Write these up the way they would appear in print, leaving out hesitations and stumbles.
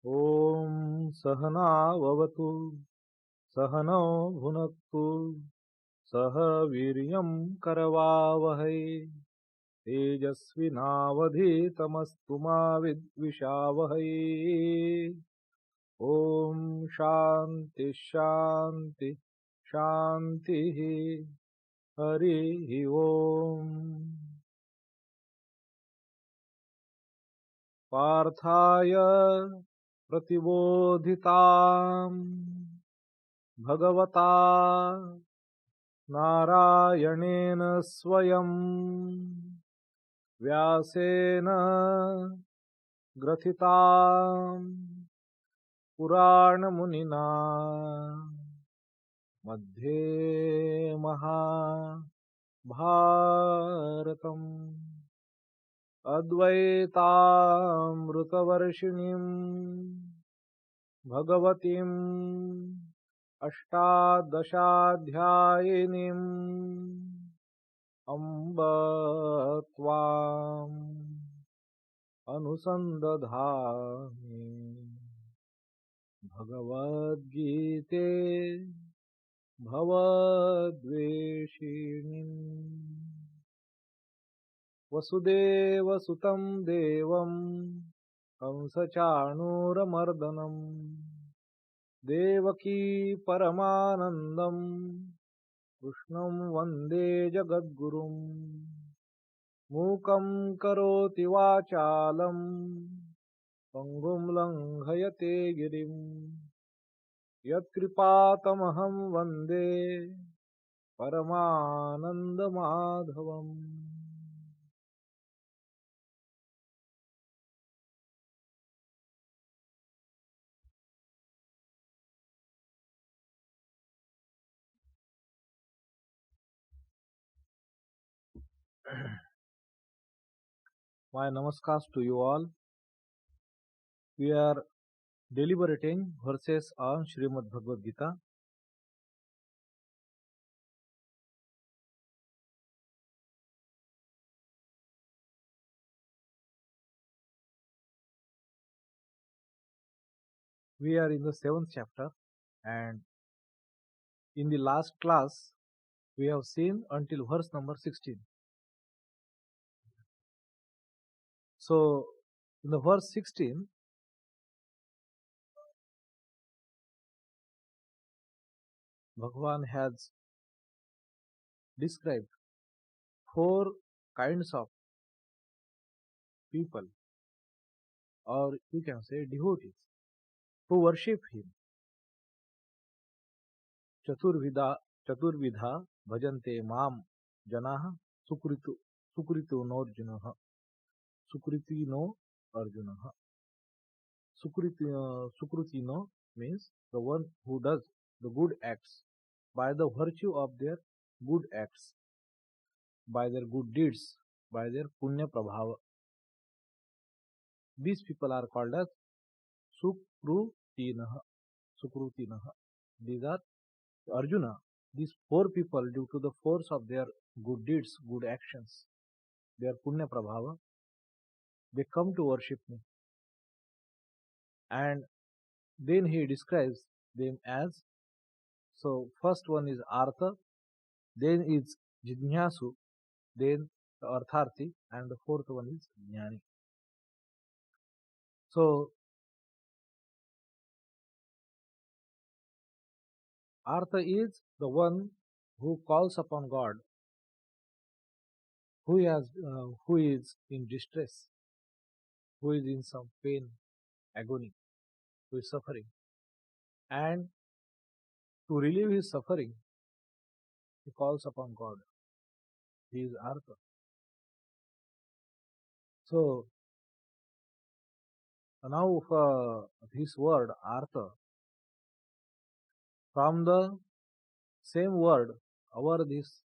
ॐ सहनाववतु सहनौ भुनक्तु सह वीर्यं करवावहै तेजस्विनावधीतमस्तु मा विद्विषावहै। ॐ शान्ति शान्ति शान्तिः। हरिः ॐ। पार्थाय प्रतिबोधिताम् भगवता नारायणेन स्वयं व्यासेन ग्रथिताम् पुराणमुनिना मध्ये महाभारतम् अद्वैतामृतवर्षिणीम् भगवतीम् अष्टादशाध्यायिनीम् अम्ब त्वाम् अनुसन्दधामि। भगवद्गीते भवद्वेषिणीम् वसुदेवसुतं देवं कंसचाणूरमर्दनम् देवकी परमानन्दम् कृष्णं वन्दे जगद्गुरुम्। मूकं करोति वाचालं पङ्गुं लङ्घयते गिरिं यत्कृपातमहं वन्दे परमानन्दमाधवम्। My namaskars to you all. We are deliberating verses on Srimad Bhagavad Gita. We are in the 7th chapter, and in the last class we have seen until verse number 16. So in the verse 16, Bhagavan has described 4 kinds of people, or you can say devotees, who worship him. Chaturvidha bhajante mam janaha sukritu no arjunaha. Sukriti no arjunaha. Sukriti no means the one who does the good acts by the virtue of their good acts, by their good deeds, by their punya prabhava. These people are called as Sukrutinaha. Sukrutinaha. These are Arjuna. These 4 people, due to the force of their good deeds, good actions, their punya prabhava, they come to worship me. And then he describes them as, so first one is Artha, then is Jidnyasu, then the Artharthi, and the fourth one is Jnani. So Artha is the one who calls upon God, who is in distress, who is in some pain, agony, who is suffering, and to relieve his suffering, he calls upon God. He is Artha. So now this word Artha, from the same word, this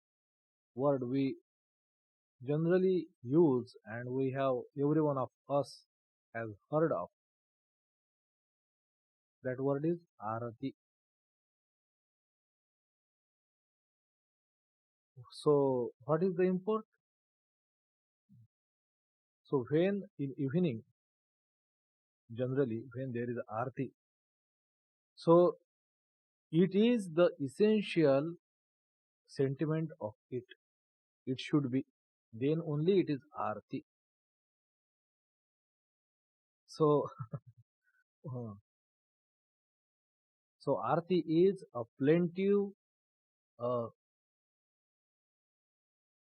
word we generally use, and we have, every one of us has heard of. That word is Arati. So what is the import? So when in evening, generally when there is arti, so it is the essential sentiment of it. It should be. Then only it is arti. So, uh, so arti is a plaintive, uh,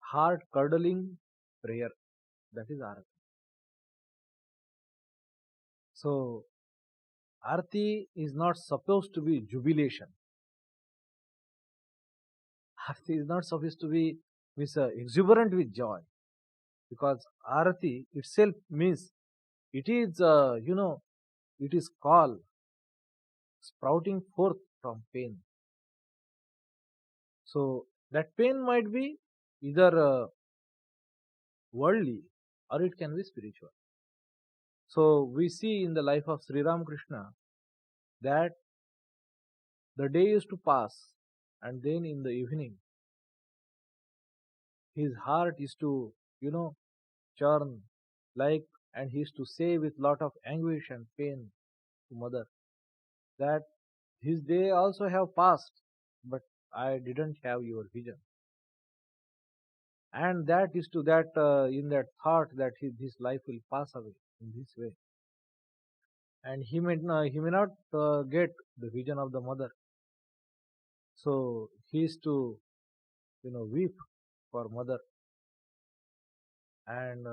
heart curdling prayer. That is arti. So arti is not supposed to be jubilation. Arti is not supposed to be exuberant with joy, because arati itself means it is, it is call sprouting forth from pain. So that pain might be either worldly or it can be spiritual. So we see in the life of Sri Ramakrishna that the day used to pass, and then in the evening his heart is to, churn, like, and he used to say with lot of anguish and pain to mother that his day also have passed, but I didn't have your vision. And that is to that, in that thought that his life will pass away in this way, and he may not get the vision of the mother. So he is to, weep for mother, and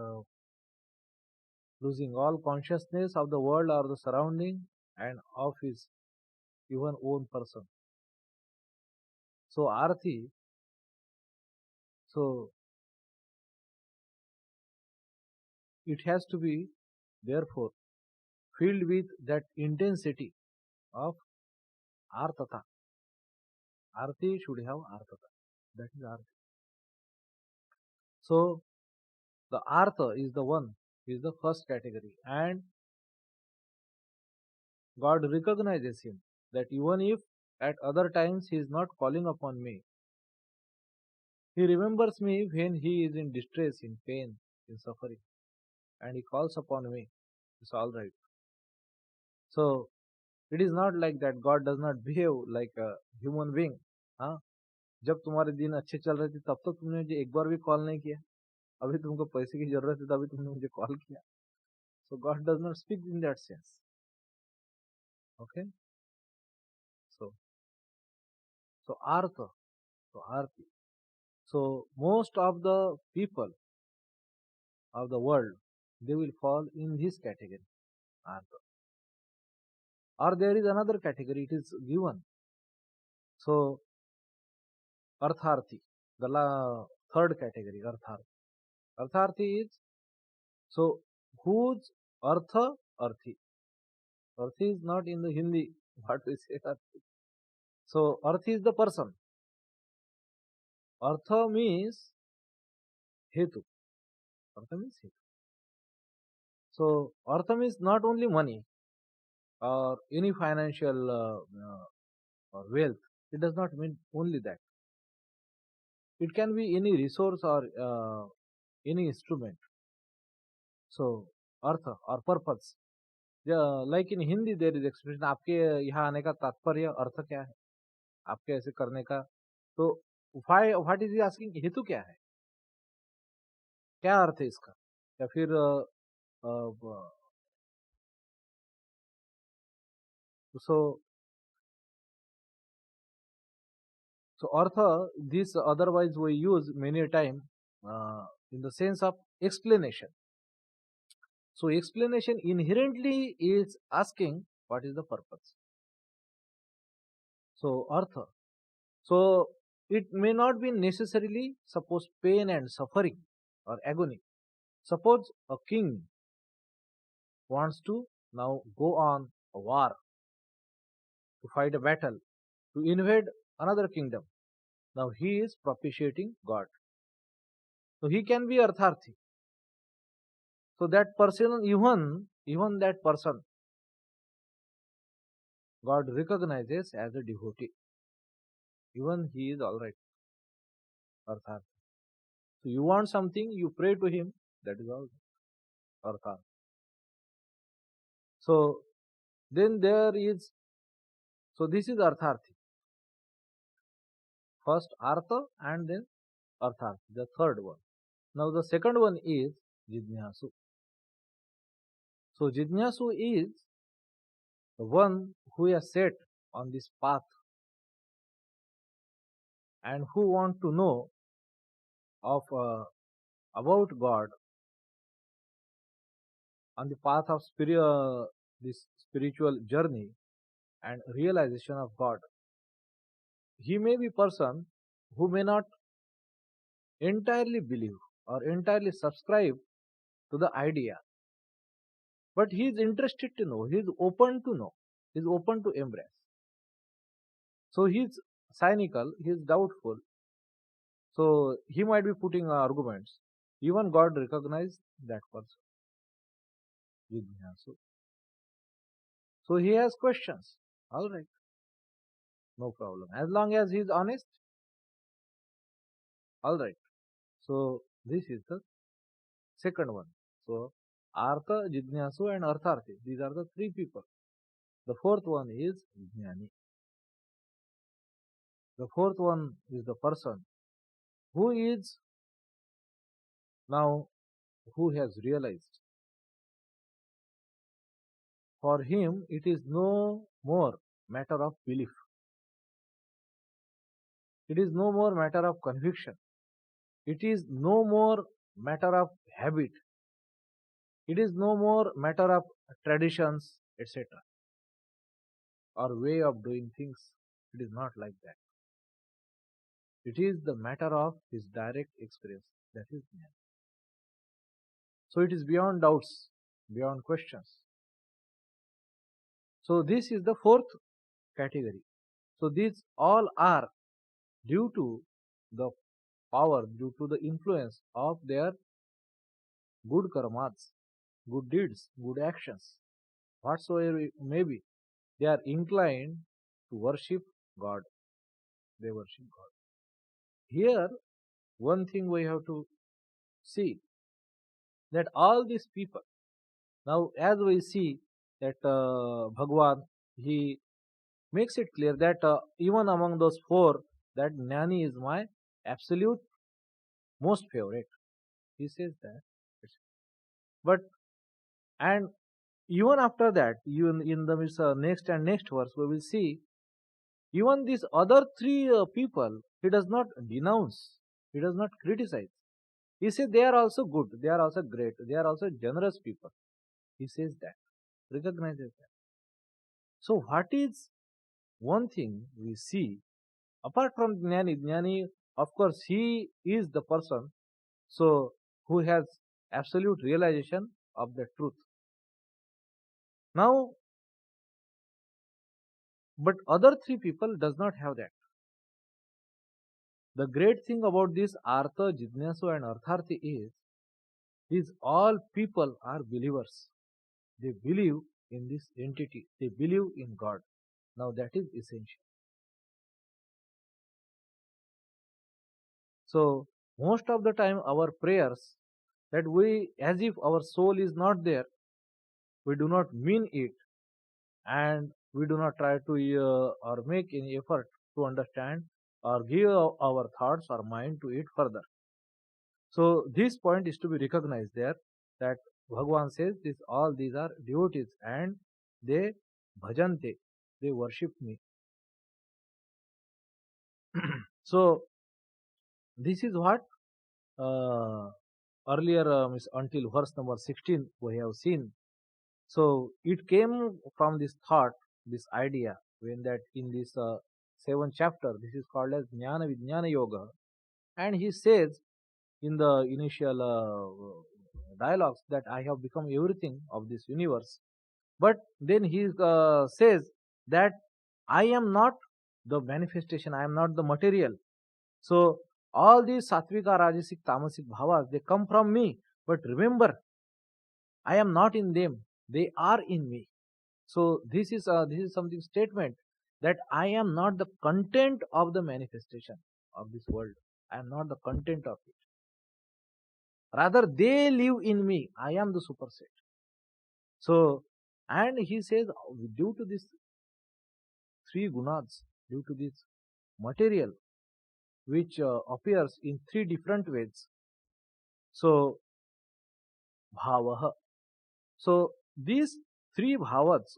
losing all consciousness of the world or the surrounding and of his even own person. So arati, so it has to be therefore filled with that intensity of artata. Arti should have artata. That is arti. So the artha is the one, is the first category, and God recognizes him that even if at other times he is not calling upon me, he remembers me when he is in distress, in pain, in suffering, and he calls upon me. It's all right. So it is not like that God does not behave like a human being. हाँ, जब तुम्हारे दिन अच्छे चल रहे थे तब तो तुमने मुझे एक बार भी कॉल नहीं किया, अभी तुमको पैसे की जरूरत है तभी तुमने मुझे कॉल किया. So God does not speak in that sense. Okay. So artha, so arti. So most of the people of the world, they will fall in this category, artha. Or there is another category, it is given. So artharthi, the third category, artharthi. Artharthi is, so whose artha, arthi. Arthi is not in the Hindi, what we say arthi. So arthi is the person. Artha means hetu. Artha means hetu. So artha means not only money or any financial or wealth. It does not mean only that. It can be any resource or any instrument. So artha or purpose. Like in Hindi there is expression, आपके यहाँ आने का तात्पर्य अर्थ क्या है, आपके ऐसे करने का. तो व्हाट इज आस्किंग, हेतु क्या है, क्या अर्थ है इसका, या फिर so artha, this otherwise we use many a time in the sense of explanation. So explanation inherently is asking what is the purpose. So artha, so it may not be necessarily, suppose, pain and suffering or agony. Suppose a king wants to now go on a war, to fight a battle, to invade another kingdom. Now he is propitiating God. So he can be artharthi. So that person, even that person, God recognizes as a devotee. Even he is alright, artharthi. So you want something, you pray to him, that is all. Artha. So then there is, so this is Artharthi. First Artha and then Artharthi, the third one. Now the second one is Jidnyasu. So Jidnyasu is the one who is set on this path and who want to know of about God on the path of this spiritual journey and realization of God. He may be person who may not entirely believe or entirely subscribe to the idea, but he is interested to know, he is open to know, he is open to embrace. So he is cynical, he is doubtful, so he might be putting arguments. Even God recognized that person. So he has questions. All right, no problem. As long as he is honest, all right. So this is the second one. So Artha, Jidnyasu and Artharthi. These are the three people. The fourth one is Jnani. The fourth one is the person who is now, who has realized. For him, it is no more matter of belief. It is no more matter of conviction. It is no more matter of habit. It is no more matter of traditions, etc. or way of doing things. It is not like that. It is the matter of his direct experience. That is Jnana. So it is beyond doubts, beyond questions. So this is the fourth category. So these all are due to the power, due to the influence of their good karmas, good deeds, good actions, whatsoever it may be. They are inclined to worship God. They worship God. Here, one thing we have to see, that all these people, now as we see that Bhagwan, he makes it clear that even among those four, that Jnani is my absolute most favorite. He says that. But, and even after that, even in the next and next verse, we will see even these other three people, he does not denounce, he does not criticize. He says they are also good, they are also great, they are also generous people. He says that, recognizes that. So what is one thing we see, apart from Jnani, of course, he is the person so who has absolute realization of the truth. Now, but other three people does not have that. The great thing about this Artha, Jidnyasu and Artharthi is, these all people are believers. They believe in this entity. They believe in God. Now that is essential. So most of the time our prayers, that we, as if our soul is not there, we do not mean it, and we do not try to or make any effort to understand or give our thoughts or mind to it further. So this point is to be recognized there, that Bhagavan says this, all these are devotees and they bhajante, they worship me. So this is what earlier until verse number 16 we have seen. So it came from this thought, this idea, when that in this 7th chapter, this is called as Jnana Vijnana Yoga, and he says in the initial dialogues that I have become everything of this universe. But then he says that I am not the manifestation, I am not the material. So all these sattvika, rajasic, tamasic bhavas, they come from me. But remember, I am not in them, they are in me. So this is something statement that I am not the content of the manifestation of this world. I am not the content of it. Rather, they live in me. I am the superset. So, and he says, due to these three gunas, due to this material which appears in three different ways. So, bhavaha. So, these three bhavas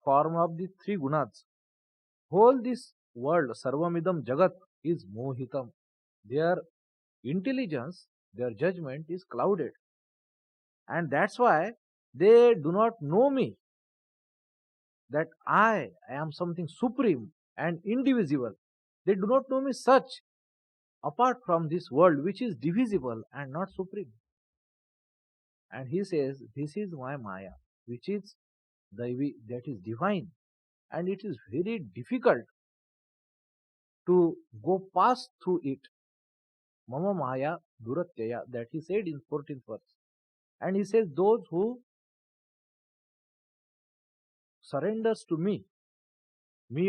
form of the three gunas. Whole this world, sarvamidam jagat, is mohitam. Their intelligence, their judgment is clouded. And that's why they do not know me, that I am something supreme and indivisible. They do not know me such, apart from this world which is divisible and not supreme. And he says, this is my Maya, which is Daivi, that is divine. And it is very difficult to go past through it. Mama Maya Duratyaya, that he said in 14th verse. And he says, those who surrenders to me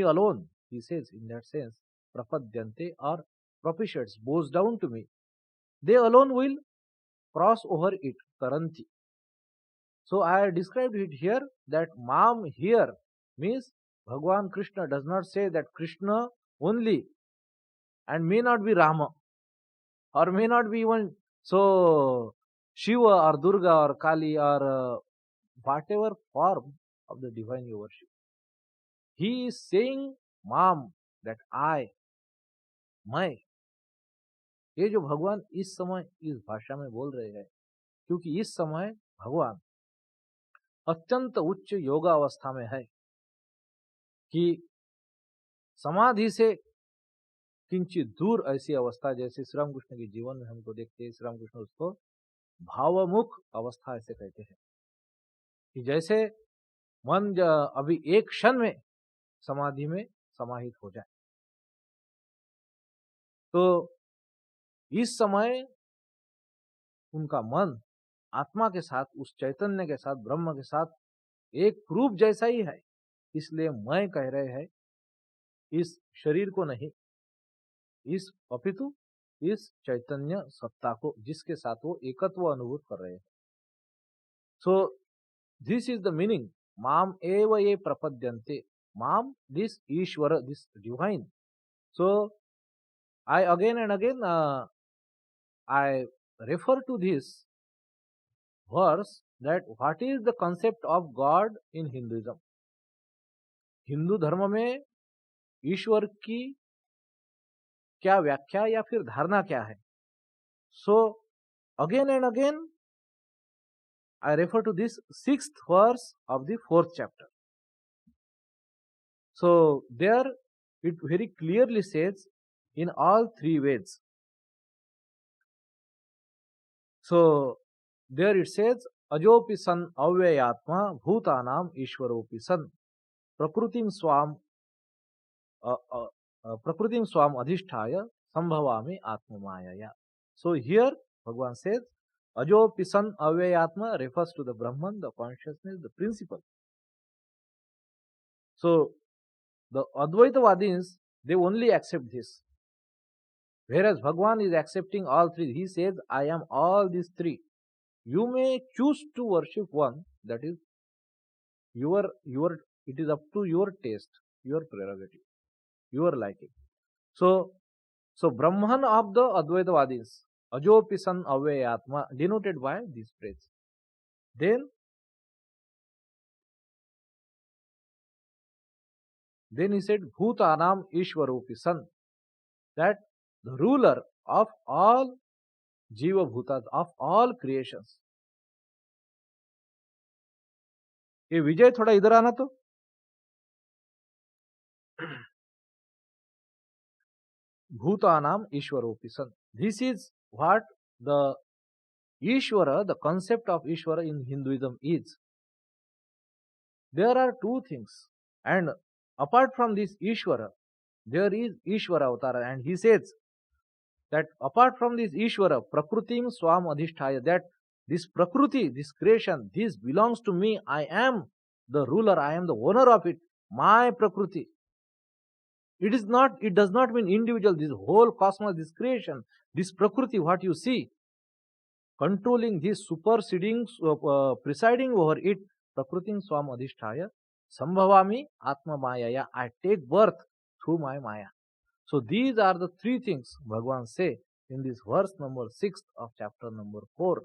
alone, he says in that sense, prapadyante, or propitiates, bows down to me, they alone will cross over it, taranti. So I described it here that Mam here means Bhagwan Krishna does not say that Krishna only, and may not be Rama, or may not be even so Shiva or Durga or Kali or whatever form of the divine you worship. He is saying Mam, that I, मैं. ये जो भगवान इस समय इस भाषा में बोल रहे हैं, क्योंकि इस समय भगवान अत्यंत उच्च योगा अवस्था में है कि समाधि से किंचित दूर ऐसी अवस्था, जैसे श्री रामकृष्ण के जीवन में हमको देखते हैं, श्री रामकृष्ण उसको भावमुख अवस्था ऐसे कहते हैं कि जैसे मन अभी एक क्षण में समाधि में समाहित हो जाए. तो इस समय उनका मन आत्मा के साथ, उस चैतन्य के साथ, ब्रह्म के साथ एक रूप जैसा ही है. इसलिए मैं कह रहे हैं इस शरीर को नहीं, इस अपितु इस चैतन्य सत्ता को, जिसके साथ वो एकत्व अनुभूत कर रहे हैं. So this is the meaning, माम एव ये प्रपद्यन्ते, माम this Ishwar, this divine. So I again and again I refer to this verse, that what is the concept of God in Hinduism. Hindu धर्म में ईश्वर की क्या व्याख्या या फिर धारणा क्या है. So again and again I refer to this 6th verse of the 4th chapter. So there it very clearly says, in all three Veds. So there it says, Ajopi san avyayatma bhutanam ishwaropi san prakrutim swam adhisthaya sambhavami atmamayaya. So here Bhagavan says, Ajopi san avyayatma refers to the Brahman, the consciousness, the principle. So the Advaitavadins, they only accept this. Whereas Bhagwan is accepting all three. He says, I am all these three. You may choose to worship one, that is it is up to your taste, your prerogative, your liking. So Brahman of the Advaitavadins, Ajopi san avyayatma, denoted by this phrase. Then he said, Bhutanam Ishwaropi san, that the ruler of all Jiva Bhutas, of all creations. ये विजय थोड़ा इधर आना तो. Bhutanam Ishwaropi san. This is what the Ishvara, the concept of Ishvara in Hinduism is. There are two things, and apart from this Ishvara, there is Ishvara Avatara, and he says that apart from this Ishvara, Prakrutim Swam Adhisthaya, that this Prakriti, this creation, this belongs to me. I am the ruler, I am the owner of it, my Prakriti. It does not mean individual, this whole cosmos, this creation, this Prakriti, what you see, controlling this, superseding, presiding over it, prakritim swam adhisthaya, sambhavami atma mayaya. I take birth through my maya. So these are the three things Bhagavan say in this verse number 6 of chapter number 4,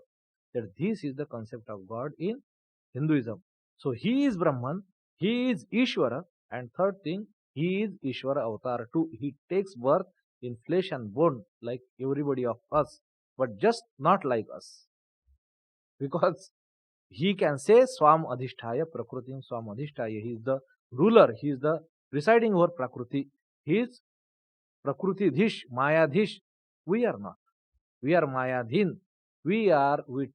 that this is the concept of God in Hinduism. So he is Brahman, he is Ishvara, and third thing, he is Ishvara avatar too. He takes birth in flesh and bone like everybody of us, but just not like us. Because he can say Swam Adhisthaya, Prakrutim Swam Adhisthaya. He is the ruler, he is the presiding over Prakriti. He is Prakruti Dhish, Maya Dhish. We are not. We are Maya Dhin. We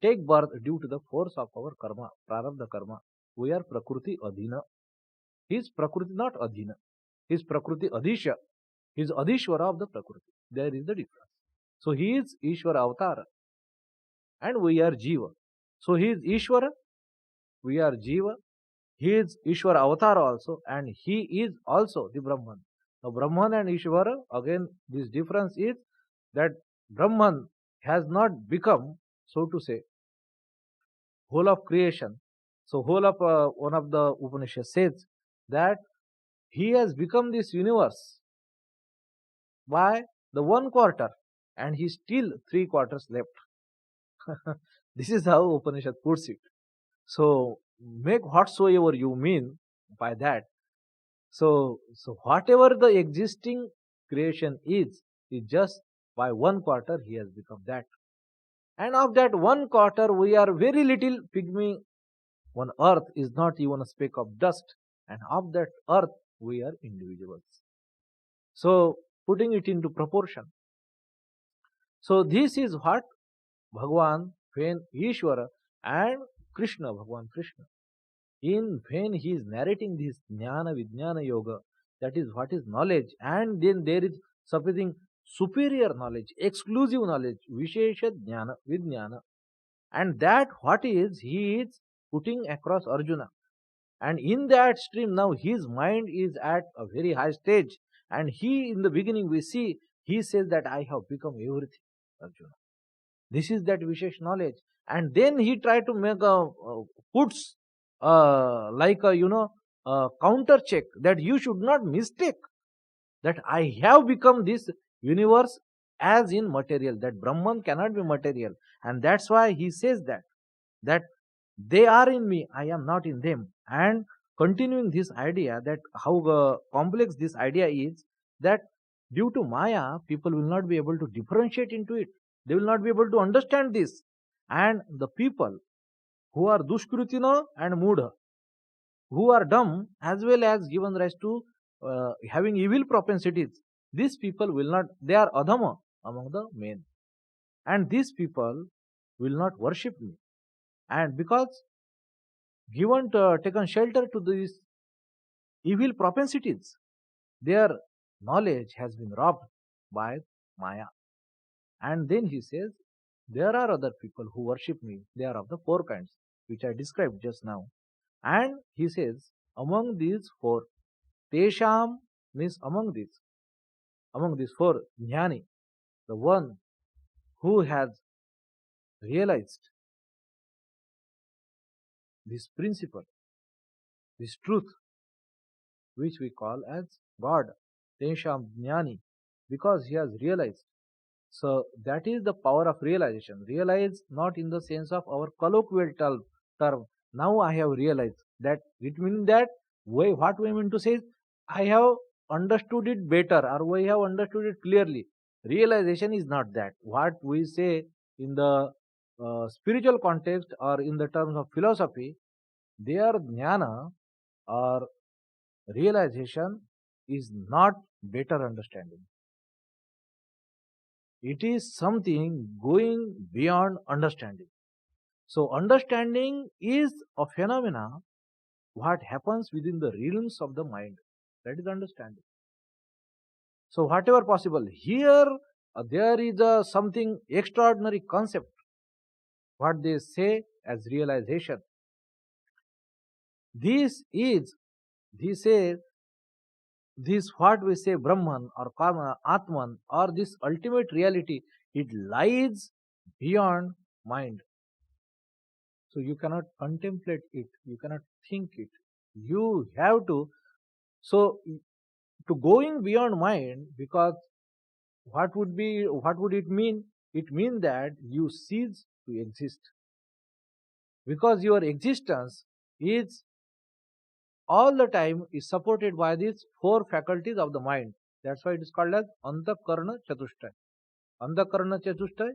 take birth due to the force of our karma, prarabdha karma. We are Prakruti Adhina. He is Prakruti not Adhina. He is Prakruti Adhisha. He is Adhishwara of the Prakriti. There is the difference. So he is Ishvara Avatar and we are Jiva. So he is Ishvara, we are Jiva. He is Ishvara Avatar also, and he is also the Brahman. Now Brahman and Ishvara, again this difference is that Brahman has not become, so to say, whole of creation. So whole of one of the Upanishads says that he has become this universe by the 1/4, and he still 3/4 left. This is how Upanishad puts it. So make whatsoever you mean by that. So whatever the existing creation is just by 1/4 he has become that. And of that 1/4 we are very little pygmy. One earth is not even a speck of dust, and of that earth we are individuals. So putting it into proportion. So this is what Bhagavan, when Ishvara and Krishna, Bhagavan Krishna, when he is narrating this Jnana Vijnana Yoga, that is what is knowledge, and then there is something superior knowledge, exclusive knowledge, Vishesha Jnana Vijnana, and that what is he is putting across Arjuna. And in that stream now his mind is at a very high stage, and he, in the beginning we see, he says that I have become everything, Arjuna. This is that Vishesh knowledge. And then he tried to make a puts like a counter check, that you should not mistake that I have become this universe as in material, that Brahman cannot be material. And that's why he says that they are in me, I am not in them. And continuing this idea, that how complex this idea is, that due to Maya, people will not be able to differentiate into it. They will not be able to understand this. And the people who are Dushkrutina and Mudha, who are dumb as well as given rise to having evil propensities, these people will not, they are Adhama among the men. And these people will not worship me. And because taken shelter to these evil propensities, their knowledge has been robbed by Maya. And then he says, there are other people who worship me. They are of the 4 kinds, which I described just now. And he says, among these 4, Tesham means among these 4, Jnani, the one who has realized this principle, this truth, which we call as God, Tesham Jnani, because he has realized. So that is the power of realization. Realize not in the sense of our colloquial term. Now I have realized that, it means that what we mean to say is, I have understood it better, or we have understood it clearly. Realization is not that. What we say in the spiritual context or in the terms of philosophy, their jnana or realization is not better understanding. It is something going beyond understanding. So understanding is a phenomena what happens within the realms of the mind. That is understanding. So whatever possible, here there is something extraordinary concept, what they say as realization. This what we say Brahman or Karma, Atman, or this ultimate reality, it lies beyond mind. So you cannot contemplate it, you cannot think it. You have to, so to going beyond mind, because what would it mean? It means that you cease to exist, because your existence is all the time is supported by these four faculties of the mind. That's why it is called as Antakarna Chatushtay. Antakarna Chatushtay,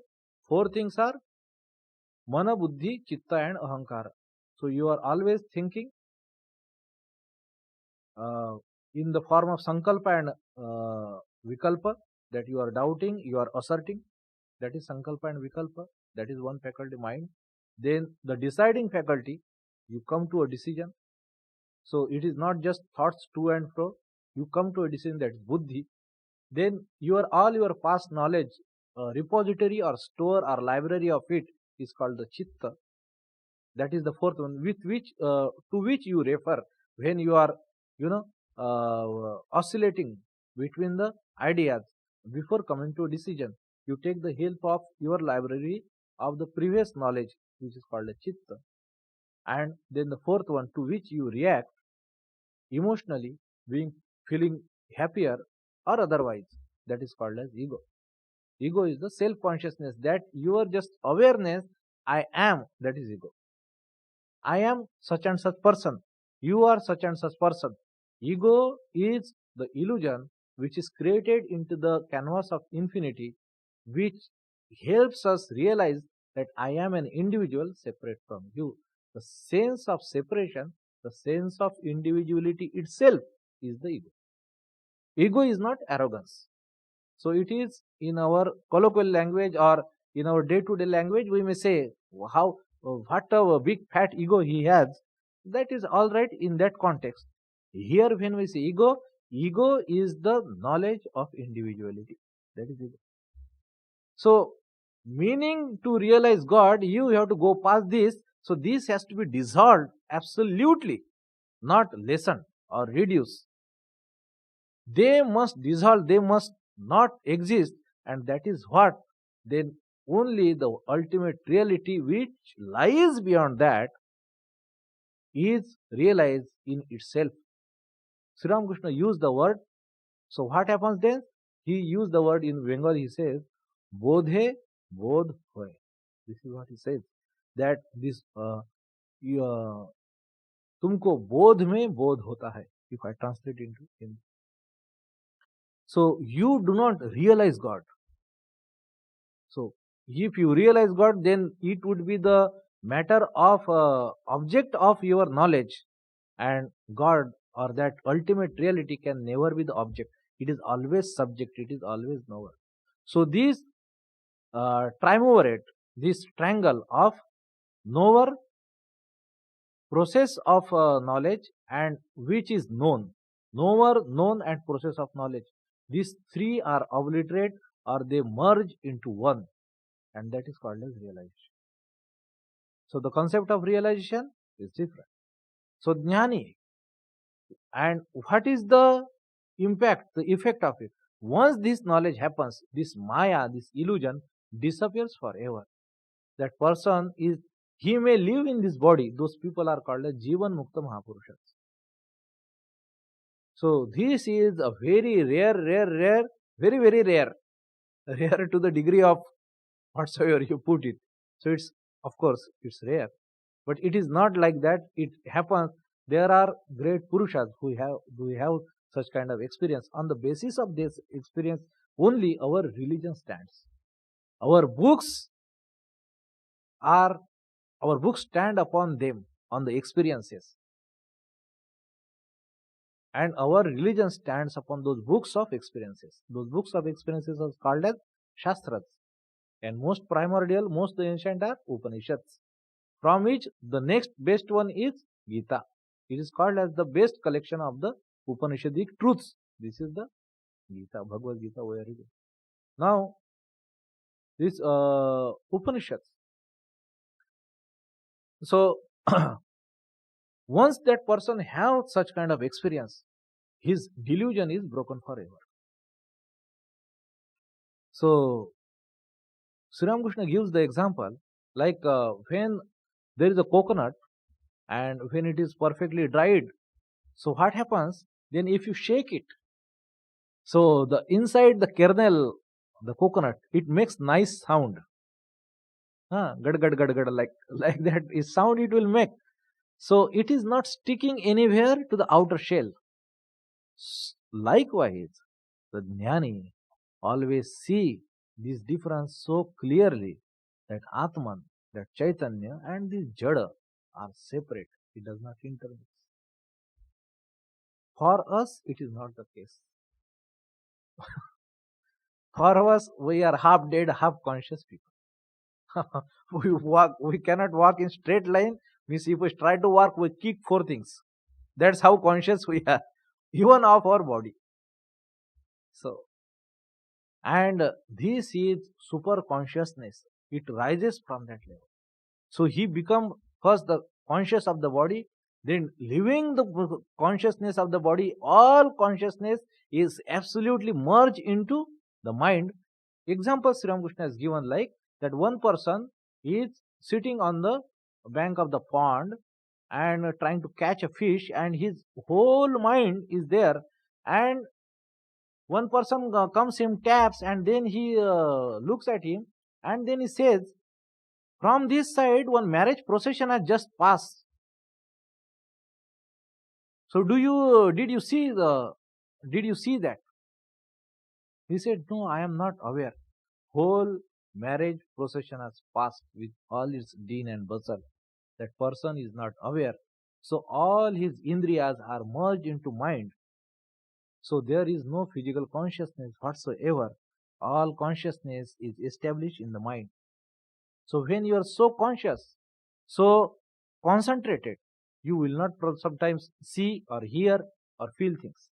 four things are Mana, Buddhi, Chitta and Ahankara. So you are always thinking uh, in the form of Sankalpa and Vikalpa, that you are doubting, you are asserting. That is Sankalpa and Vikalpa. That is one faculty, mind. Then the deciding faculty, you come to a decision. So it is not just thoughts to and fro. You come to a decision, that is Buddhi. Then all your past knowledge, repository or store or library of it is called the Chitta. That is the fourth one, with which to which you refer when you are, oscillating between the ideas before coming to a decision. You take the help of your library of the previous knowledge, which is called a Chitta. And then the fourth one, to which you react emotionally, feeling happier or otherwise, that is called as ego. Ego is the self consciousness, that your just awareness, I am, that is ego. I am such and such person, you are such and such person. Ego is the illusion which is created into the canvas of infinity, which helps us realize that I am an individual separate from you. The sense of separation, the sense of individuality itself is the ego. Ego is not arrogance. So it is, in our colloquial language or in our day-to-day language, we may say, what a big fat ego he has. That is all right in that context. Here when we say ego, ego is the knowledge of individuality. That is ego. So meaning to realize God, you have to go past this. So this has to be dissolved absolutely, not lessened or reduced. They must dissolve, they must not exist, and that is what then only the ultimate reality which lies beyond that is realized in itself. Sri Ramakrishna used the word. So what happens then? He used the word in Bengal. He says, "Bodhe bodh hoy." This is what he says. That this तुमको बोध में बोध होता है. If I translate into Hindi. So you do not realize God. So if you realize God, then it would be the matter of object of your knowledge, and God or that ultimate reality can never be the object. It is always subject. It is always knower. So this triumvirate, this triangle of knower, process of knowledge, and which is known, knower, known, and process of knowledge. These three are obliterate or they merge into one, and that is called as realization. So the concept of realization is different. So jnani, and what is the impact, the effect of it? Once this knowledge happens, this maya, this illusion disappears forever. That person is, he may live in this body. Those people are called as Jivan Mukta Mahapurushas. So this is a very rare, very, very rare, rare to the degree of whatsoever you put it. So it's, of course, it's rare, but it is not like that. It happens. There are great Purushas who have such kind of experience. On the basis of this experience, only our religion stands. Our books stand upon them, on the experiences. And our religion stands upon those books of experiences. Those books of experiences are called as Shastras. And most primordial, most ancient are Upanishads, from which the next best one is Gita. It is called as the best collection of the Upanishadic truths. This is the Gita, Bhagavad Gita, where it is. Now, this Upanishads. So, once that person has such kind of experience, his delusion is broken forever. So, Sri Ramakrishna gives the example Like when there is a coconut and when it is perfectly dried, so what happens? Then if you shake it, so the inside the kernel, the coconut, it makes nice sound. Gad gad gad gad, like that is sound it will make. So it is not sticking anywhere to the outer shell. Likewise, the jnani always see this difference so clearly that Atman, that Chaitanya and this Jada are separate. It does not intermix. For us, it is not the case. For us, we are half dead, half conscious people. We cannot walk in straight line. Means if we try to walk, we kick four things. That's how conscious we are, even of our body. So, and this is super consciousness. It rises from that level. So he become first the conscious of the body, then leaving the consciousness of the body, all consciousness is absolutely merged into the mind. Example Sri Ramakrishna has given, like that one person is sitting on the bank of the pond and trying to catch a fish, and his whole mind is there, and one person comes him, taps, and then he looks at him, and then he says, from this side one marriage procession has just passed. So did you see that? He said, no, I am not aware. Whole marriage procession has passed with all its din and bustle. That person is not aware. So all his indriyas are merged into mind. So there is no physical consciousness whatsoever. All consciousness is established in the mind. So when you are so conscious, so concentrated, you will not sometimes see or hear or feel things.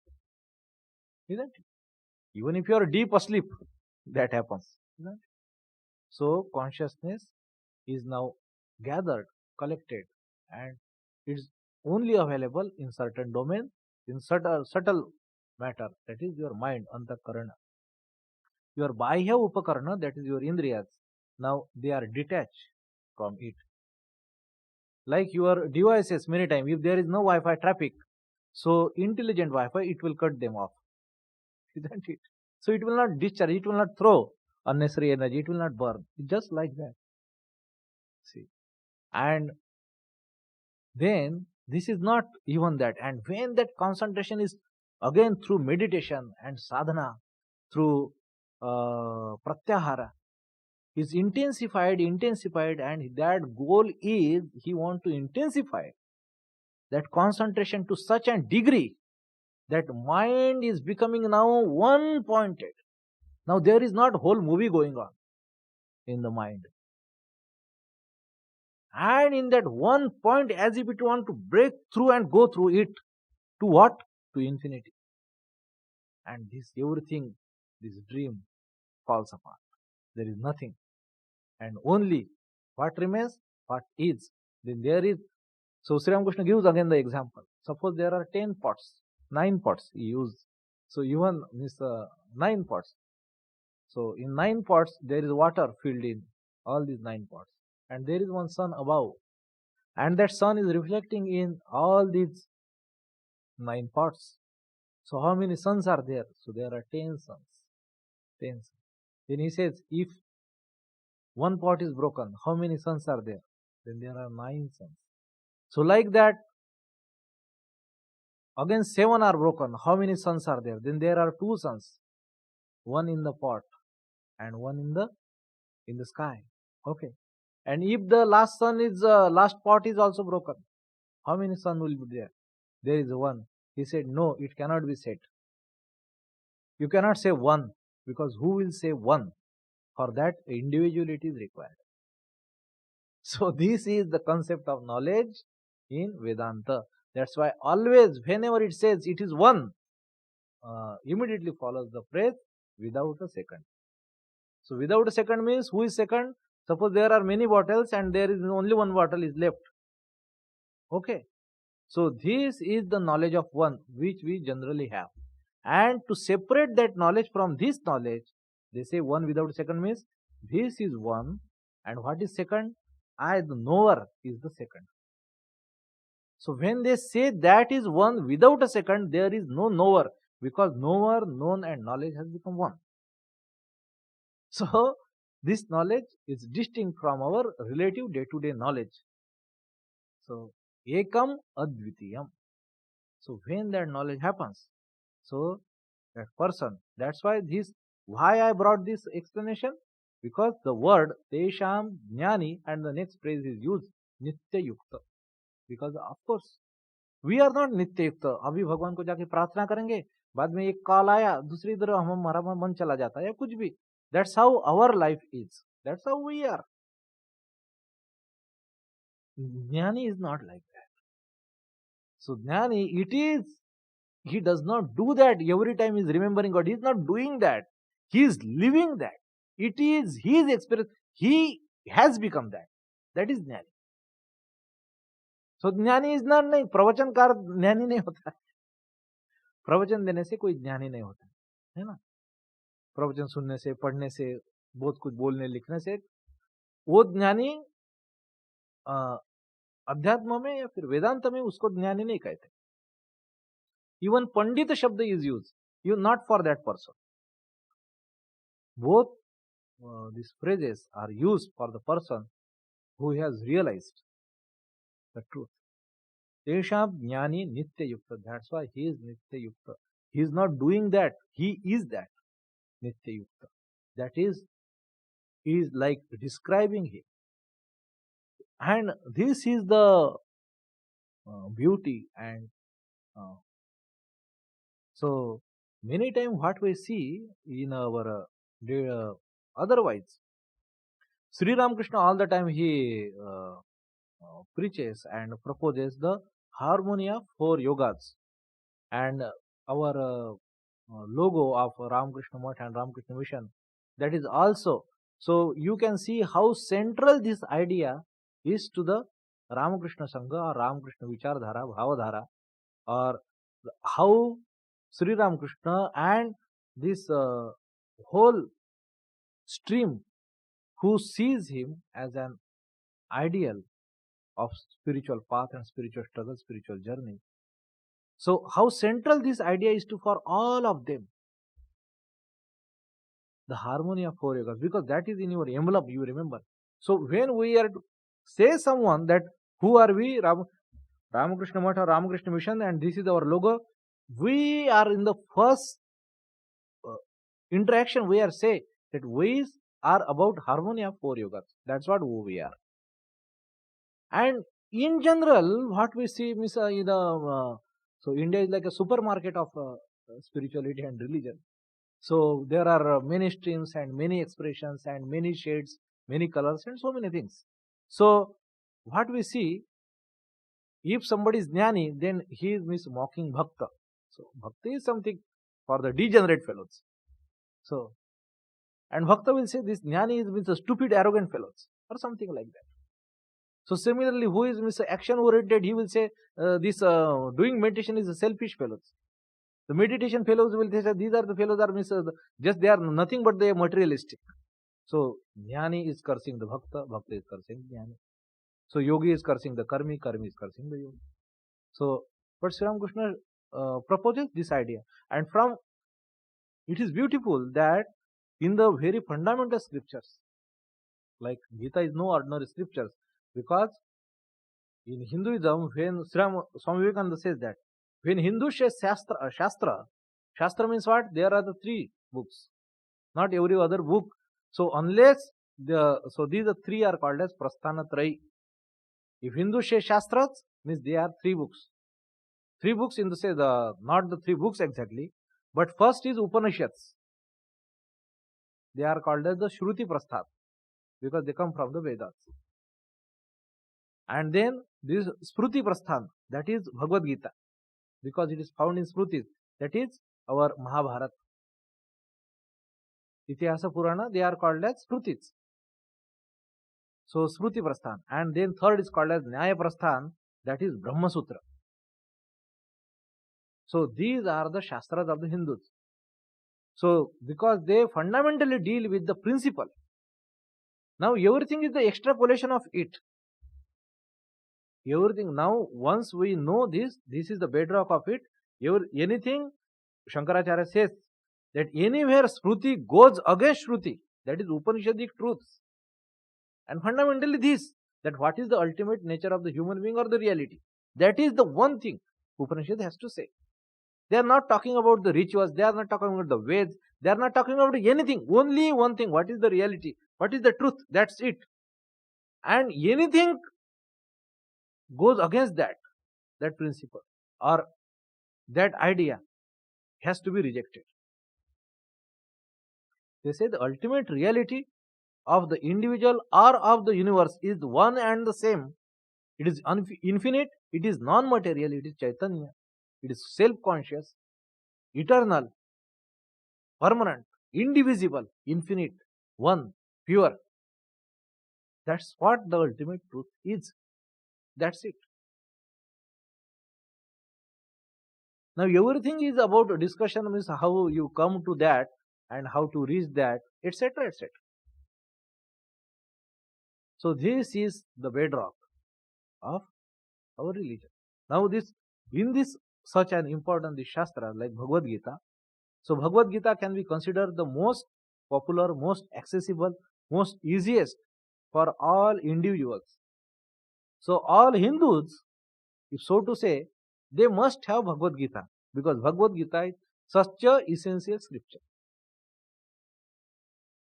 Isn't it? Even if you are deep asleep, that happens. Isn't it? So consciousness is now gathered, collected, and it's only available in certain domain, in subtle matter, that is your mind, antakarana. Your bahya upakarana, that is your indriyas, now they are detached from it. Like your devices, many times, if there is no Wi-Fi traffic, so intelligent Wi-Fi, it will cut them off. Isn't it? So it will not discharge, it will not throw unnecessary energy, it will not burn. It's just like that. See. And then this is not even that. And when that concentration is again through meditation and sadhana, through pratyahara, is intensified, and that goal is he want to intensify that concentration to such a degree that mind is becoming now one pointed. Now there is not whole movie going on in the mind. And in that one point, as if it want to break through and go through it, to what? To infinity. And this everything, this dream falls apart. There is nothing. And only what remains, what is. Then there is. So Sri Ramakrishna gives again the example. Suppose there are 10 pots, 9 pots he used. So even means 9 pots. So in 9 pots there is water filled in all these 9 pots. And there is one sun above. And that sun is reflecting in all these 9 pots. So how many suns are there? So there are 10 suns. 10 suns. Then he says, if one pot is broken, how many suns are there? Then there are 9 suns. So like that, again 7 are broken. How many suns are there? Then there are 2 suns. One in the pot and one in the sky. Okay. And if the last sun is last pot is also broken, how many sun will be there? There is one. He said, no, it cannot be said. You cannot say one, because who will say one? For that, individuality is required. So this is the concept of knowledge in Vedanta. That's why always, whenever it says it is one, immediately follows the phrase without a second. So without a second means who is second? Suppose there are many bottles and there is only one bottle is left. Okay. So this is the knowledge of one which we generally have. And to separate that knowledge from this knowledge, they say one without second means this is one, and what is second? I, the knower, is the second. So when they say that is one without a second, there is no knower, because knower, known and knowledge has become one. So this knowledge is distinct from our relative day-to-day knowledge. So ekam advitiyam. So when that knowledge happens, so that person, that's why I brought this explanation, because the word tesham jnani and the next phrase is used nitya yukta. Because of course we are not नित्य युक्त. अभी भगवान को जाके प्रार्थना करेंगे, बाद में एक कॉल आया, दूसरी तरफ हमारा मन चला जाता है या कुछ भी. That's how our life is, that's how we are. ज्ञानी is not like that. So ज्ञानी, it is, he does not do that every time he is remembering God. He is not doing that. He is living that. It is his experience. He has become that. That is ज्ञानी. So ज्ञानी is not, नहीं, प्रवचनकार ज्ञानी नहीं होता है. प्रवचन देने से कोई ज्ञानी नहीं होता है ना. प्रवचन सुनने से, पढ़ने से, बहुत कुछ बोलने लिखने से वो ज्ञानी अध्यात्म में या फिर वेदांत में उसको ज्ञानी नहीं कहते. इवन पंडित शब्द is use, you not for that person. Both these phrases are used for the person who has realized the truth. Tesham jnani nitya yukta. That's why he is nitya yukta. He is not doing that. He is that nitya yukta. That is like describing him. And this is the beauty. And so many times what we see in our otherwise, Sri Ramakrishna all the time he preaches and proposes the harmony of 4 yogas. And our logo of Ramakrishna Math and Ramakrishna Mission, that is also. So you can see how central this idea is to the Ramakrishna Sangha or Ramakrishna Vichardhara, Bhavadhara, or how Sri Ramakrishna and this whole stream who sees him as an ideal of spiritual path and spiritual struggle, spiritual journey. So how central this idea is to for all of them. The harmony of 4 yogas, because that is in your envelope, you remember. So when we are to say someone that who are we, Ramakrishna Math or Ramakrishna Mission, and this is our logo, we are in the first interaction, we are say that we are about harmony of 4 yogas. That's what we are. And in general, what we see is so India is like a supermarket of spirituality and religion. So there are many streams and many expressions and many shades, many colors and so many things. So what we see, if somebody is jnani, then he is mocking bhakta. So bhakti is something for the degenerate fellows. So, and bhakta will say this jnani is a stupid, arrogant fellows or something like that. So similarly, who is action oriented, he will say this doing meditation is a selfish fellows. The meditation fellows will say these are the fellows are just they are nothing but they are materialistic. So jnani is cursing the bhakta, bhakta is cursing jnani. So yogi is cursing the karmi, karmi is cursing the yogi. So but Sri Ramakrishna proposes this idea, and from it is beautiful that in the very fundamental scriptures, like Gita is no ordinary scriptures, because in Hinduism, when Swami Vivekananda says that when Hindus say Shastra means what? There are the 3 books, not every other book. So unless so these 3 are called as Prasthanatrayi. If Hindus say Shastras, means they are 3 books. 3 books in the say not the 3 books exactly, but first is Upanishads. They are called as the Shruti Prasthat because they come from the Vedas. And then this Smruti Prasthan, that is Bhagavad Gita, because it is found in Smrutis, that is our Mahabharata. Itihasa Purana, they are called as Smrutis. So Smruti Prasthan. And then third is called as Nyaya Prasthan, that is Brahma Sutra. So these are the Shastras of the Hindus. So because they fundamentally deal with the principle. Now everything is the extrapolation of it. Everything. Now, once we know this, this is the bedrock of it. Anything, Shankaracharya says that anywhere Smriti goes against Shruti, that is Upanishadic truths. And fundamentally this, that what is the ultimate nature of the human being or the reality. That is the one thing Upanishad has to say. They are not talking about the rituals, they are not talking about the Veds, they are not talking about anything. Only one thing, what is the reality, what is the truth, that's it. And anything goes against that principle or that idea has to be rejected. They say the ultimate reality of the individual or of the universe is one and the same. It is infinite, it is non-material, it is Chaitanya, it is self-conscious, eternal, permanent, indivisible, infinite, one, pure. That's what the ultimate truth is. That's it. Now everything is about discussion, means how you come to that and how to reach that, etc. etc. So this is the bedrock of our religion. Now in this such an important Shastra like Bhagavad Gita, so Bhagavad Gita can be considered the most popular, most accessible, most easiest for all individuals. So all Hindus, if so to say, they must have Bhagavad Gita, because Bhagavad Gita is such a essential scripture.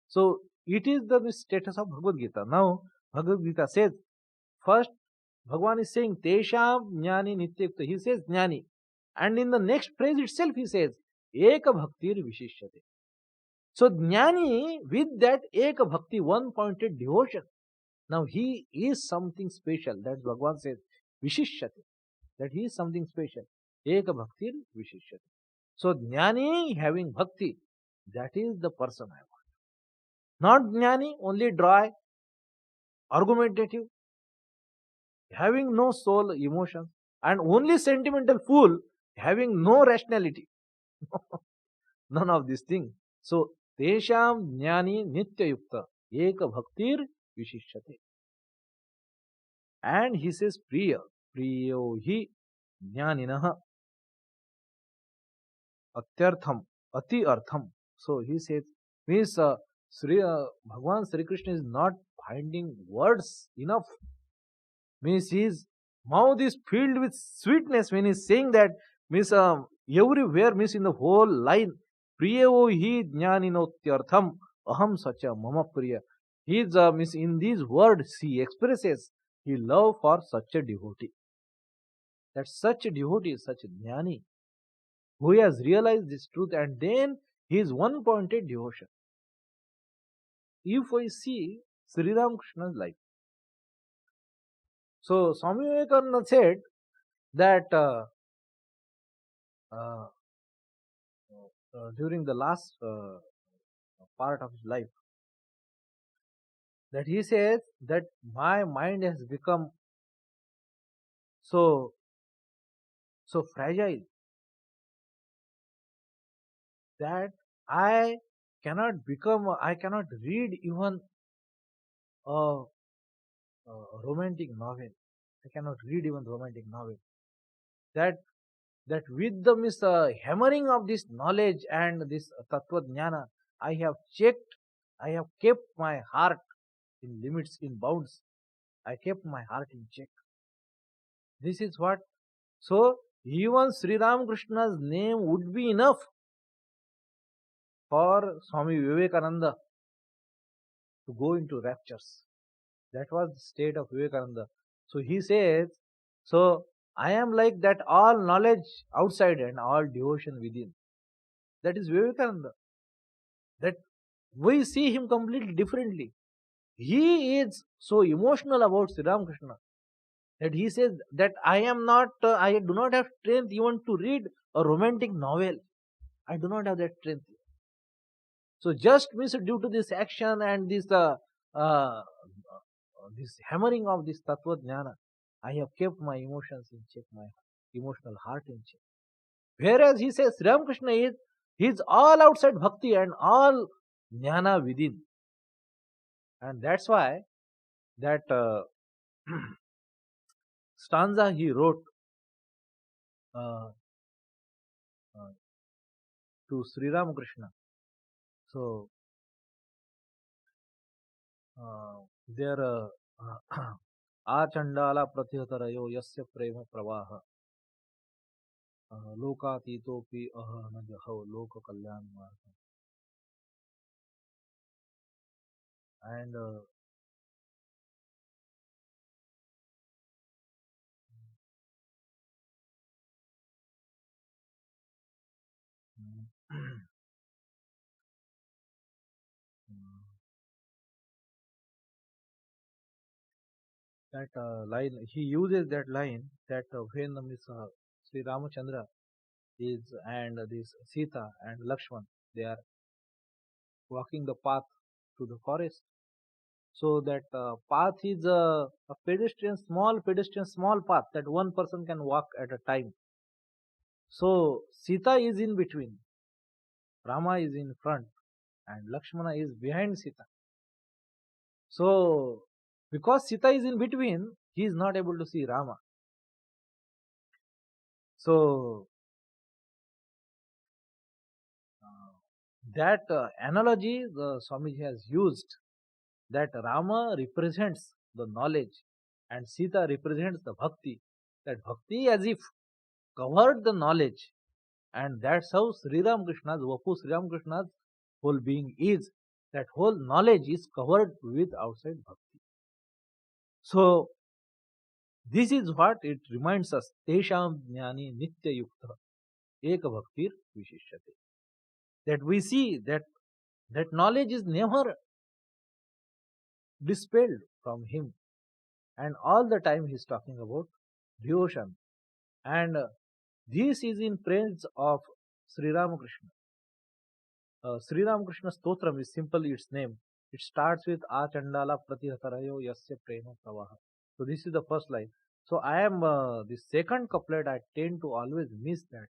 So it is the status of Bhagavad Gita. Now Bhagavad Gita says, first Bhagavan is saying Tesham Jnani Nityukta. He says Jnani. And in the next phrase itself he says Eka Bhaktir Vishishyate. So Jnani, with that Eka Bhakti, one pointed devotion. Now he is something special. That Bhagavan says Vishishyate. That he is something special. Eka Bhaktir Vishishyate. So Jnani having Bhakti, that is the person I want. Not Jnani, only dry, argumentative, having no soul emotion, and only sentimental fool, having no rationality. None of these things. So, Tesham Jnani Nitya Yukta Eka Bhaktir Vishishyate. And he says Priya, Priyo Hi Jnaninaha Atyartham, Ati Artham. So he says, means Bhagavan Sri Krishna is not finding words enough. Means his mouth is filled with sweetness when he is saying that. Means everywhere, means in the whole line, Priyo hi jnaninotyartham aham sacha mama priya. His means in these words he expresses his love for such a devotee. That such a devotee, such a jnani, who has realized this truth, and then his one pointed devotion. If we see Sri Ramakrishna's life, so Swami Vivekananda said that during the last part of his life, that he says that my mind has become so fragile that I cannot read even a romantic novel. I cannot read even romantic novel. That with the hammering of this knowledge and this tattva jnana, I have kept my heart in limits, in bounds. I kept my heart in check. This is what. So even Sri Ramakrishna's name would be enough for Swami Vivekananda to go into raptures. That was the state of Vivekananda. So he says, so I am like that all knowledge outside and all devotion within. That is Vivekananda. That we see him completely differently. He is so emotional about Sri Ramakrishna that he says that I do not have strength even to read a romantic novel. I do not have that strength. So just means due to this action and this hammering of this tattva jnana, I have kept my emotions in check, my emotional heart in check. Whereas he says Sri Ramakrishna is all outside bhakti and all jnana within. And that's why that stanza he wrote uh, uh, to Sri Ramakrishna. So there Achandala Prathihatarayo Yasya Prema Pravaha Lokatitopi Ahanajaho Loka Kalyan Marga. And that line, he uses that line that when Sri Ramachandra is and this Sita and Lakshman, they are walking the path to the forest. So that path is a pedestrian, small path that one person can walk at a time. So Sita is in between, Rama is in front, and Lakshmana is behind Sita. So because Sita is in between, he is not able to see Rama. So that analogy the Swamiji has used, that Rama represents the knowledge and Sita represents the bhakti. That bhakti as if covered the knowledge, and that's how Sri Ramakrishna's, Vapu Sri Ramakrishna's whole being is. That whole knowledge is covered with outside bhakti. So this is what it reminds us. Tesham jnani nitya yukta eka bhaktir vishishyate. That we see that knowledge is never dispelled from him, and all the time he is talking about devotion. And this is in praise of Sri Ramakrishna. Sri Ramakrishna Stotram is simple its name. It starts with Achandala Pratihatarayo Yasya Prema Pravaha. So this is the first line. So I am the second couplet, I tend to always miss that.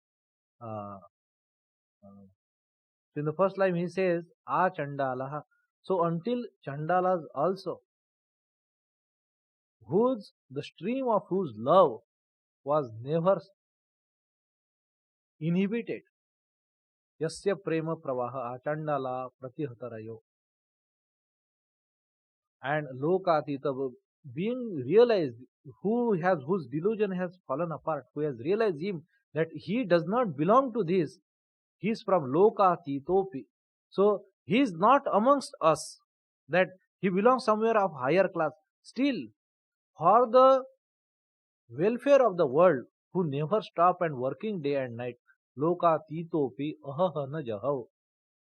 So in the first line he says Achandalaha. So until Chandalas also, the stream of whose love was never inhibited. Yasya prema pravaha achandala pratihatarayo. And lokatita, being realized, whose delusion has fallen apart, who has realized him that he does not belong to this, he is from lokatitopi. So he is not amongst us, that he belongs somewhere of higher class. Still, for the welfare of the world, who never stop and working day and night, lokatitopi ahahana jahav,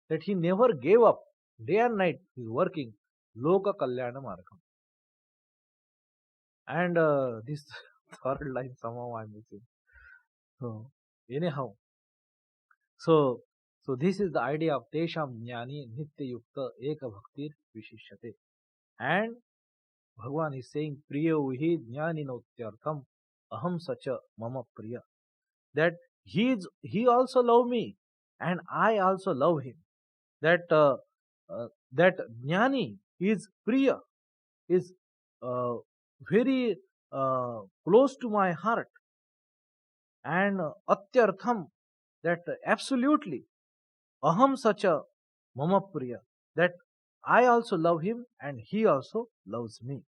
that he never gave up. Day and night he is working. Loka Kalyana Margam. And this third line somehow I'm missing. So anyhow, so this is the idea of Tesham Jnani Nitya Yukta Eka Bhaktir Vishishyate. And Bhagavan is saying Priya Uhi Jnani Notyartham Aham Sacha Mama Priya. That he also love me and I also love him. That that Jnani is Priya, is very close to my heart, and atyartham, that absolutely, aham sacha mama priya, that I also love him and he also loves me.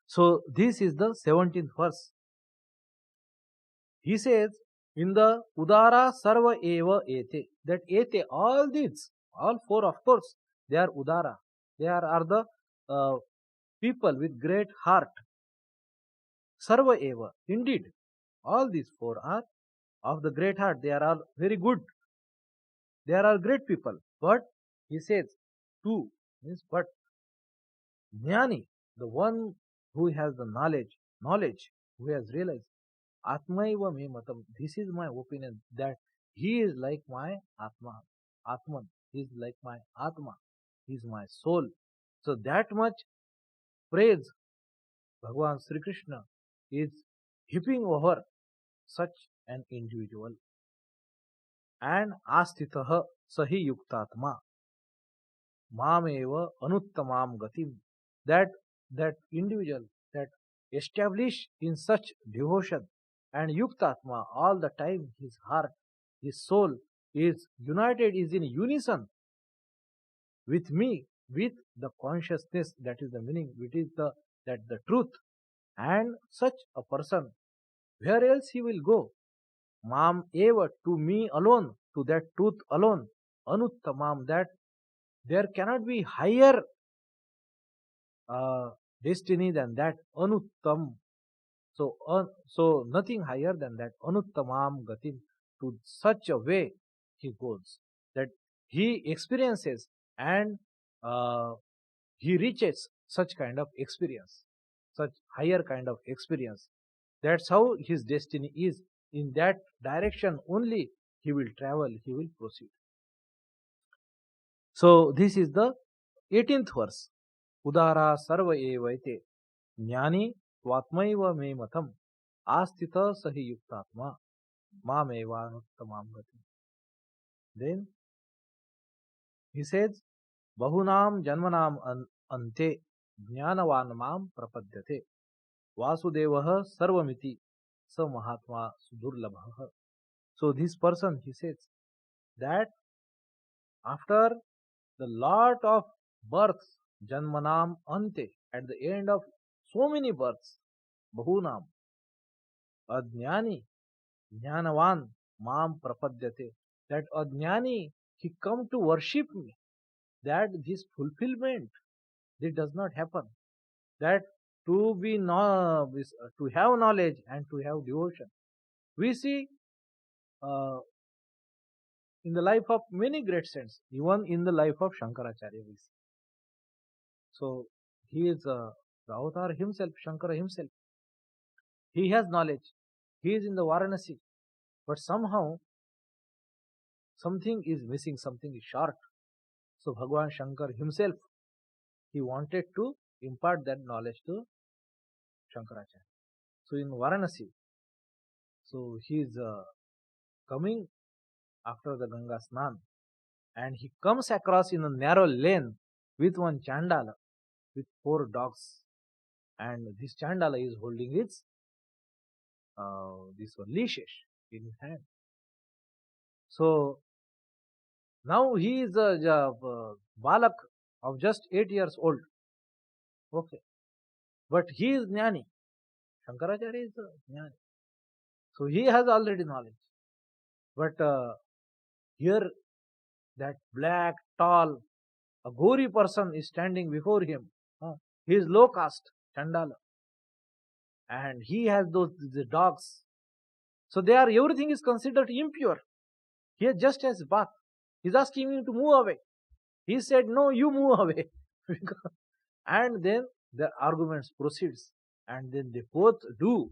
So this is the 17th verse. He says in the udara sarva eva ete, that ete, all these, all four, of course they are udara, they are the people with great heart. Sarva eva, indeed, all these four are of the great heart. They are all very good. They are all great people. But he says, two means but. Jnani, the one who has the knowledge, who has realized, Atmaiva me matam. This is my opinion, that he is like my Atma. Atman. He is like my Atma. He is my soul. So that much praise Bhagavan Sri Krishna is heaping over such an individual. And astitah sahi yuktatma mameva anuttamam gatim. That individual, that established in such devotion, and Yuktatma, all the time his heart, his soul is united, is in unison with me, with the consciousness, that is the meaning, it is the truth. And such a person, where else he will go? Mam eva, to me alone, to that truth alone. Anuttamam, that there cannot be higher uh, destiny than that. Anuttam. So nothing higher than that. Anuttamam gatim. To such a way he goes that he experiences and uh, he reaches such kind of experience, such higher kind of experience. That's how his destiny is. In that direction only he will travel, he will proceed. So this is the 18th verse. Udara sarva evaite jnani tvatmaiva me matam astita sahi yuktatma mameva gati. Then he says, Bahunam janmanam ante jnanavan mam prapadyate Vasudevah sarvamiti sa mahatma sudurlabha. So this person, he says that after the lot of births, janmanam ante, at the end of so many births, bahunam, ajnani, jnanavan, mam prapadyate, that ajnani, he come to worship me, that this fulfillment, it does not happen, that to be to have knowledge and to have devotion. We see in the life of many great saints, even in the life of Shankaracharya we see. So he is the avatar himself, Shankara himself. He has knowledge. He is in the Varanasi, but somehow something is missing, something is short. So Bhagwan Shankar himself, he wanted to impart that knowledge to Shankaracharya. So in Varanasi, so he is coming after the Ganga Snan, and he comes across in a narrow lane with one Chandala with 4 dogs, and this Chandala is holding its this one leashes in his hand. So now he is a balak of just 8 years old. Okay, but he is jnani. Shankaracharya is jnani. So he has already knowledge. But here that black, tall, a gory person is standing before him. He is low caste, Chandala. And he has the dogs. So they are, everything is considered impure. He just has bath. He's asking him to move away. He said, no, you move away. And then the arguments proceeds. And then they both do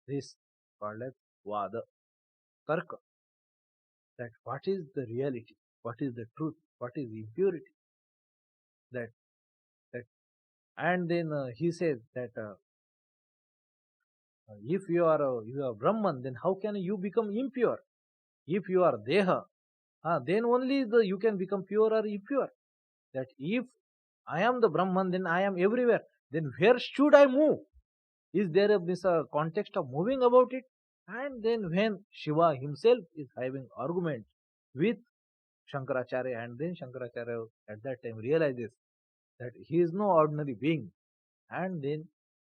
this called as Vada, Tarka. That what is the reality? What is the truth? What is impurity? That and then he says that if you are Brahman, then how can you become impure? If you are Deha, then only you can become pure or impure. That if I am the Brahman, then I am everywhere. Then where should I move? Is there a context of moving about it? And then when Shiva himself is having argument with Shankaracharya, and then Shankaracharya at that time realizes that he is no ordinary being, and then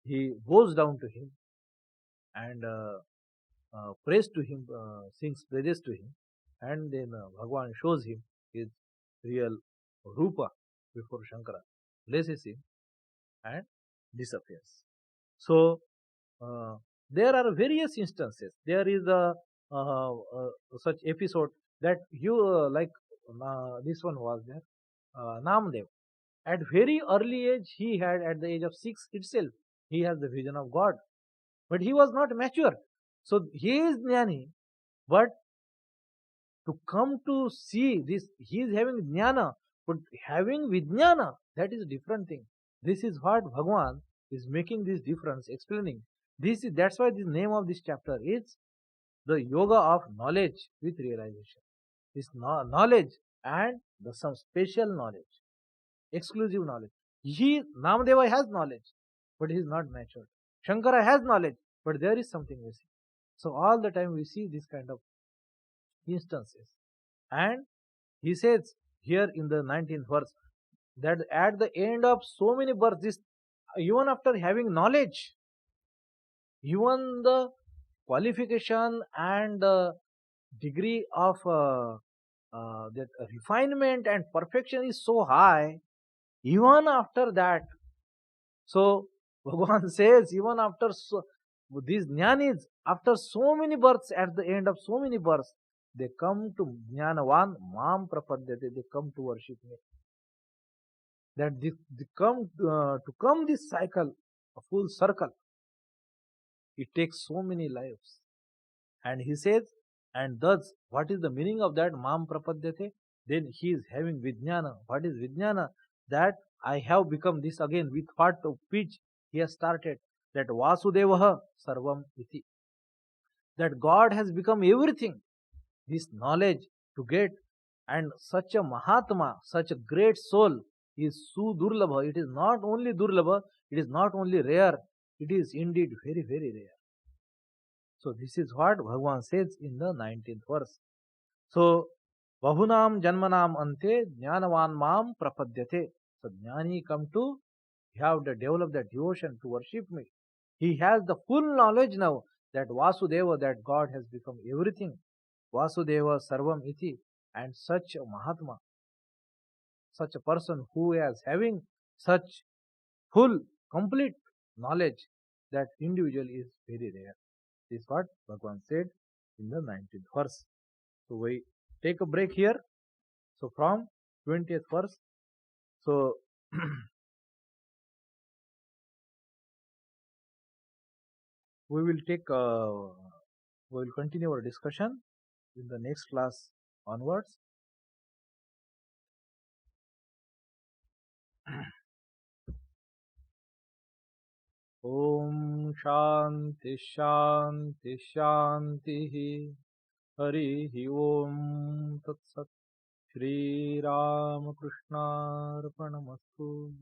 he goes down to him and prays to him, sings praises to him, and then Bhagwan shows him his real Rupa before Shankara, blesses him and disappears. So there are various instances. There is a such episode that you like this one was there. Namdev, at very early age, he had, at the age of 6 itself, he has the vision of God, but he was not mature. So he is jnani, but to come to see this, he is having jnana, but having vijnana, that is a different thing. This is what Bhagwan is making this difference, explaining. That's why the name of this chapter is the yoga of knowledge with realization. This knowledge and some special knowledge, exclusive knowledge. Namdeva has knowledge, but he is not matured. Shankara has knowledge, but there is something missing. So all the time we see this kind of instances. And he says here in the 19th verse that at the end of so many births, this, even after having knowledge, even the qualification and the degree of that refinement and perfection is so high, even after that, so Bhagavan says, even after these jnanis, after so many births, at the end of so many births, they come to jnanavan mam prapadyate, they come to worship me. That they come to come this cycle, a full circle, it takes so many lives. And he says, and thus, what is the meaning of that mam prapadyate? Then he is having vijnana. What is vijnana? That I have become this again, with what pitch he has started, that Vasudevaha Sarvam Iti. That God has become everything, this knowledge to get, and such a Mahatma, such a great soul is Sudurlabha. It is not only Durlabha, it is not only rare, it is indeed very, very rare. So this is what Bhagavan says in the 19th verse. So Bahunam Janmanam Ante Jnanavan Mam Prapadyate. So Jnani come to have the develop that devotion to worship me. He has the full knowledge now that Vasudeva, that God has become everything. Vasudeva Sarvam Iti. And such a Mahatma, such a person who is having such full, complete knowledge, that individual is very rare. This is what Bhagavan said in the 19th verse. So we take a break here. So from 20th verse, so we will continue our discussion in the next class onwards. Om Shanti Shanti Shanti Harihi Om Tat Sat Shri Ramakrishna Arpanamastu.